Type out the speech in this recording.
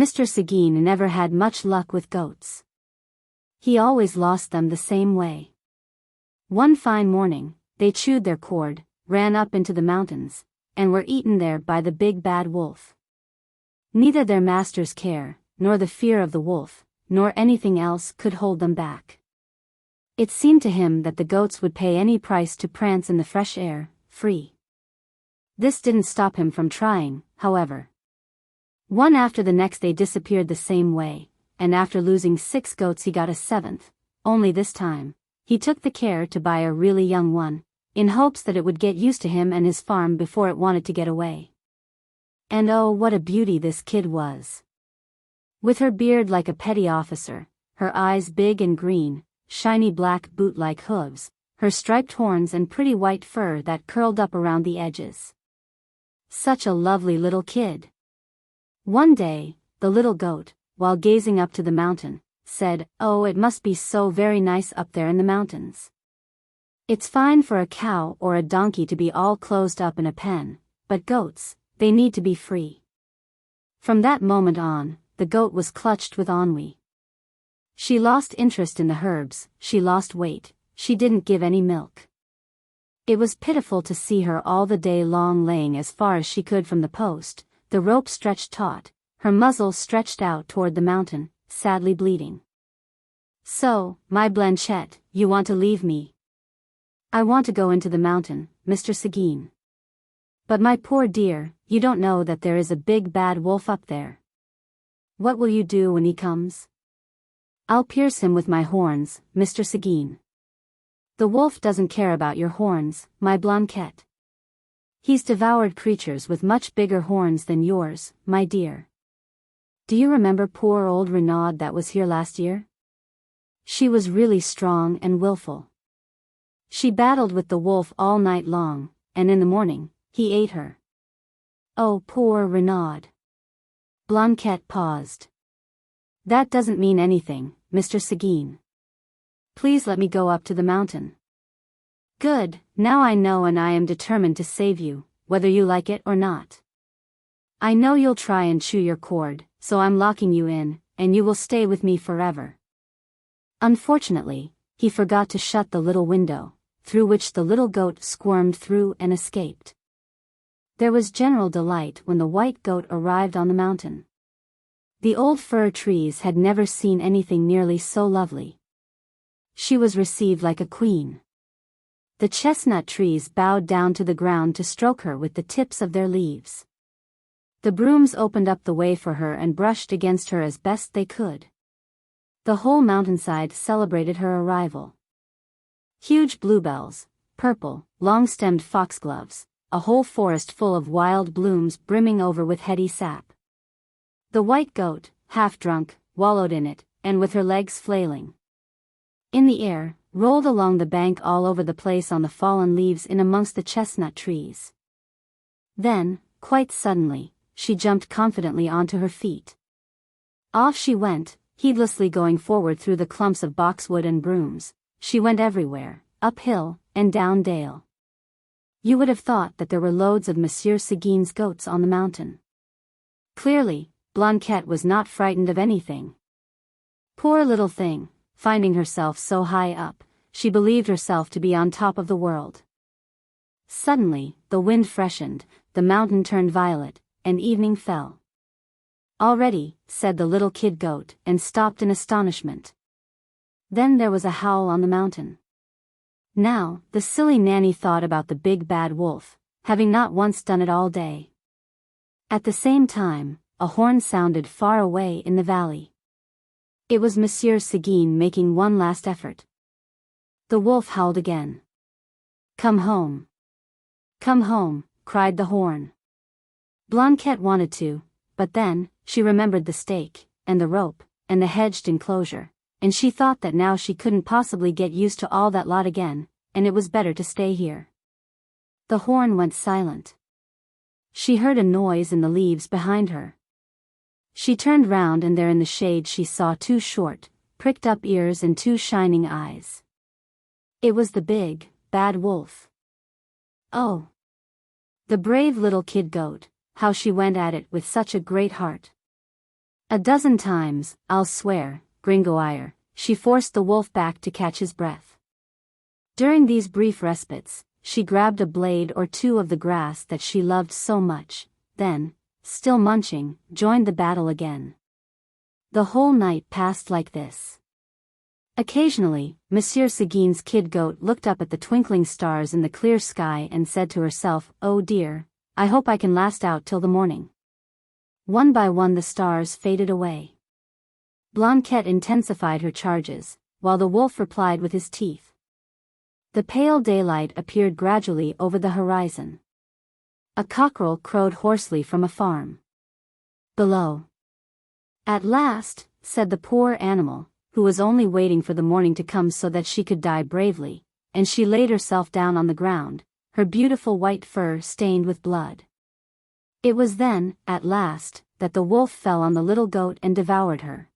Mr. Seguin never had much luck with goats. He always lost them the same way. One fine morning, they chewed their cord, ran up into the mountains, and were eaten there by the big bad wolf. Neither their master's care, nor the fear of the wolf, nor anything else could hold them back. It seemed to him that the goats would pay any price to prance in the fresh air, free. This didn't stop him from trying, however. One after the next they disappeared the same way, and after losing 6 goats he got a 7th, only this time, he took the care to buy a really young one, in hopes that it would get used to him and his farm before it wanted to get away. And oh, what a beauty this kid was! With her beard like a petty officer, her eyes big and green, shiny black boot-like hooves, her striped horns and pretty white fur that curled up around the edges. Such a lovely little kid. One day, the little goat, while gazing up to the mountain, said, "Oh, it must be so very nice up there in the mountains. It's fine for a cow or a donkey to be all closed up in a pen, but goats, they need to be free." From that moment on, the goat was clutched with ennui. She lost interest in the herbs, she lost weight, she didn't give any milk. It was pitiful to see her all the day long laying as far as she could from the post, the rope stretched taut, her muzzle stretched out toward the mountain, sadly bleeding. "So, my Blanchette, you want to leave me?" "I want to go into the mountain, Mr. Seguin." "But my poor dear, you don't know that there is a big bad wolf up there." "What will you do when he comes?" "I'll pierce him with my horns, Mr. Seguin." "The wolf doesn't care about your horns, my Blanquette. He's devoured creatures with much bigger horns than yours, my dear. Do you remember poor old Renaud that was here last year? She was really strong and willful. She battled with the wolf all night long, and in the morning, he ate her." "Oh, poor Renaud." Blanquette paused. "That doesn't mean anything, Mr. Seguin. Please let me go up to the mountain." "Good, now I know, and I am determined to save you, whether you like it or not. I know you'll try and chew your cord, so I'm locking you in, and you will stay with me forever." Unfortunately, he forgot to shut the little window, through which the little goat squirmed through and escaped. There was general delight when the white goat arrived on the mountain. The old fir trees had never seen anything nearly so lovely. She was received like a queen. The chestnut trees bowed down to the ground to stroke her with the tips of their leaves. The brooms opened up the way for her and brushed against her as best they could. The whole mountainside celebrated her arrival. Huge bluebells, purple, long-stemmed foxgloves, a whole forest full of wild blooms brimming over with heady sap. The white goat, half drunk, wallowed in it, and with her legs flailing in the air, rolled along the bank all over the place on the fallen leaves in amongst the chestnut trees. Then, quite suddenly, she jumped confidently onto her feet. Off she went, heedlessly going forward through the clumps of boxwood and brooms. She went everywhere, up hill, and down dale. You would have thought that there were loads of Monsieur Seguin's goats on the mountain. Clearly, Blanquette was not frightened of anything. Poor little thing, finding herself so high up, she believed herself to be on top of the world. Suddenly, the wind freshened, the mountain turned violet, and evening fell. "Already," said the little kid goat, and stopped in astonishment. Then there was a howl on the mountain. Now, the silly nanny thought about the big bad wolf, having not once done it all day. At the same time, a horn sounded far away in the valley. It was Monsieur Seguin making one last effort. The wolf howled again. "Come home! Come home!" cried the horn. Blanquette wanted to, but then, she remembered the stake, and the rope, and the hedged enclosure, and she thought that now she couldn't possibly get used to all that lot again, and it was better to stay here. The horn went silent. She heard a noise in the leaves behind her. She turned round, and there in the shade she saw 2 short, pricked-up ears and 2 shining eyes. It was the big, bad wolf. Oh! The brave little kid goat, how she went at it with such a great heart. "A dozen times, I'll swear, Gringoire," she forced the wolf back to catch his breath. During these brief respites, she grabbed a blade or two of the grass that she loved so much, then, still munching, joined the battle again. The whole night passed like this. Occasionally, Mr Seguin's kid goat looked up at the twinkling stars in the clear sky and said to herself, "Oh dear, I hope I can last out till the morning." One by one the stars faded away. Blanquette intensified her charges, while the wolf replied with his teeth. The pale daylight appeared gradually over the horizon. A cockerel crowed hoarsely from a farm below. "At last," said the poor animal, who was only waiting for the morning to come so that she could die bravely, and she laid herself down on the ground, her beautiful white fur stained with blood. It was then, at last, that the wolf fell on the little goat and devoured her.